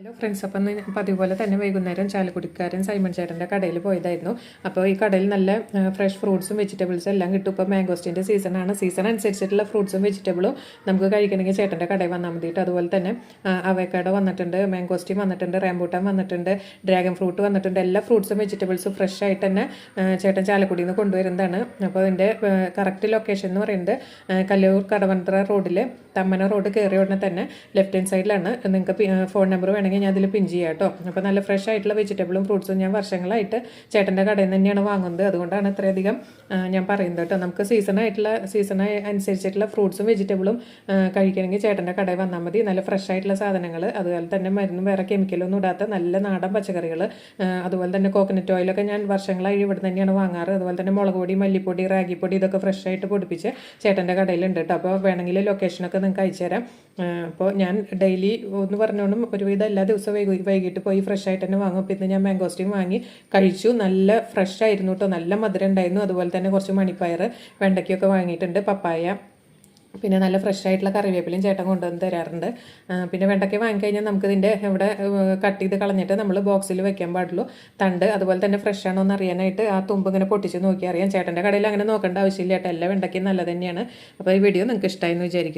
Hello friends, അപ്പം അതുപോലെ തന്നെ വൈകുന്നേരം ചാലക്കുടിക്കാരൻ സൈമൺ ചേട്ടൻ്റെ കടയിൽ പോയതായിരുന്നു. അപ്പോൾ ഈ കടയിൽ നല്ല ഫ്രഷ് ഫ്രൂട്ട്സും വെജിറ്റബിൾസും എല്ലാം കിട്ടും. ഇപ്പോൾ മാംഗോസ്റ്റിൻ്റെ സീസണാണ്. സീസൺ അനുസരിച്ചിട്ടുള്ള ഫ്രൂട്ട്സും വെജിറ്റബിളും നമുക്ക് കഴിക്കണമെങ്കിൽ ചേട്ടൻ്റെ കടയിൽ വന്നാൽ മതിയിട്ട്. അതുപോലെ തന്നെ അവക്കാഡോ വന്നിട്ടുണ്ട്, മാംഗോസ്റ്റിൻ വന്നിട്ടുണ്ട്, റാംബൂട്ടാൻ വന്നിട്ടുണ്ട്, ഡ്രാഗൺ ഫ്രൂട്ട് വന്നിട്ടുണ്ട്. എല്ലാ ഫ്രൂട്ട്സും വെജിറ്റബിൾസും ഫ്രഷ് ആയിട്ട് തന്നെ ചേട്ടൻ ചാലക്കുടിയിൽ നിന്ന് കൊണ്ടുവരുന്നതാണ്. അപ്പോൾ അതിൻ്റെ കറക്റ്റ് ലൊക്കേഷൻ എന്ന് പറയുന്നത് കല്ലൂർ കടവന്ത്ര റോഡിൽ തമ്മന റോഡ് കയറിയ ഉടനെ തന്നെ ലെഫ്റ്റ് ഹാൻഡ് സൈഡിലാണ്. നിങ്ങൾക്ക് ഫോൺ നമ്പർ വേണമെങ്കിൽ ഞാൻ അതിൽ പിൻ ചെയ്യാം കേട്ടോ. അപ്പോൾ നല്ല ഫ്രഷ് ആയിട്ടുള്ള വെജിറ്റബിളും ഫ്രൂട്ട്സും ഞാൻ വർഷങ്ങളായിട്ട് ചേട്ടൻ്റെ കടയിൽ നിന്ന് തന്നെയാണ് വാങ്ങുന്നത്. അതുകൊണ്ടാണ് ഇത്രയധികം ഞാൻ പറയുന്നത് കേട്ടോ. നമുക്ക് സീസൺ അനുസരിച്ചിട്ടുള്ള ഫ്രൂട്ട്സും വെജിറ്റബിളും കഴിക്കണമെങ്കിൽ ചേട്ടൻ്റെ കടയിൽ വന്നാൽ മതി. നല്ല ഫ്രഷ് ആയിട്ടുള്ള സാധനങ്ങൾ, അതുപോലെ തന്നെ മരുന്നും വേറെ കെമിക്കലൊന്നും ഇടാത്ത നല്ല നാടൻ പച്ചക്കറികൾ, അതുപോലെ തന്നെ കോക്കനട്ട് ഓയിലൊക്കെ ഞാൻ വർഷങ്ങളായി ഇവിടെ തന്നെയാണ് വാങ്ങാറ്. അതുപോലെ തന്നെ മുളക് പൊടി, മല്ലിപ്പൊടി, റാഗിപ്പൊടി ഇതൊക്കെ ഫ്രഷ് ആയിട്ട് പൊടിപ്പിച്ച് ചേട്ടൻ്റെ കടയിലുണ്ട് കേട്ടോ. അപ്പോൾ വേണമെങ്കിൽ ലൊക്കേഷനൊക്കെ നിങ്ങൾക്ക് അയച്ചു തരാം. അപ്പോൾ ഞാൻ ഡെയിലി ഒന്ന് പറഞ്ഞോണ്ടും ഒരുവിധം എല്ലാ ദിവസവും വൈകിട്ട് പോയി ഫ്രഷ് ആയിട്ട് തന്നെ വാങ്ങും. പിന്നെ ഞാൻ മാംഗോസ്റ്റിൻ വാങ്ങി കഴിച്ചു. നല്ല ഫ്രഷ് ആയിരുന്നു കേട്ടോ, നല്ല മധുരം ഉണ്ടായിരുന്നു. അതുപോലെ തന്നെ കുറച്ച് മണിപ്പയർ, വെണ്ടയ്ക്കൊക്കെ വാങ്ങിയിട്ടുണ്ട്, പപ്പായ, പിന്നെ നല്ല ഫ്രഷ് ആയിട്ടുള്ള കറിവേപ്പിലയും ചേട്ടൻ കൊണ്ടുവന്ന് തരാറുണ്ട്. പിന്നെ വെണ്ടയ്ക്ക വാങ്ങിക്കഴിഞ്ഞാൽ നമുക്ക് ഇതിൻ്റെ ഇവിടെ കട്ട് ചെയ്ത് കളഞ്ഞിട്ട് നമ്മൾ ബോക്സിൽ വെക്കാൻ പാടുള്ളൂ. തണ്ട് അതുപോലെ തന്നെ ഫ്രഷ് ആണോ എന്ന് അറിയാനായിട്ട് ആ തുമ്പ് ഇങ്ങനെ പൊട്ടിച്ച് നോക്കി അറിയാം. ചേട്ടൻ്റെ കടയിൽ അങ്ങനെ നോക്കേണ്ട ആവശ്യമില്ല കേട്ടോ. എല്ലാ വെണ്ടയ്ക്കയും നല്ലത് തന്നെയാണ്. അപ്പോൾ ഈ വീഡിയോ നിങ്ങൾക്ക് ഇഷ്ടമായി എന്ന് വിചാരിക്കുന്നു.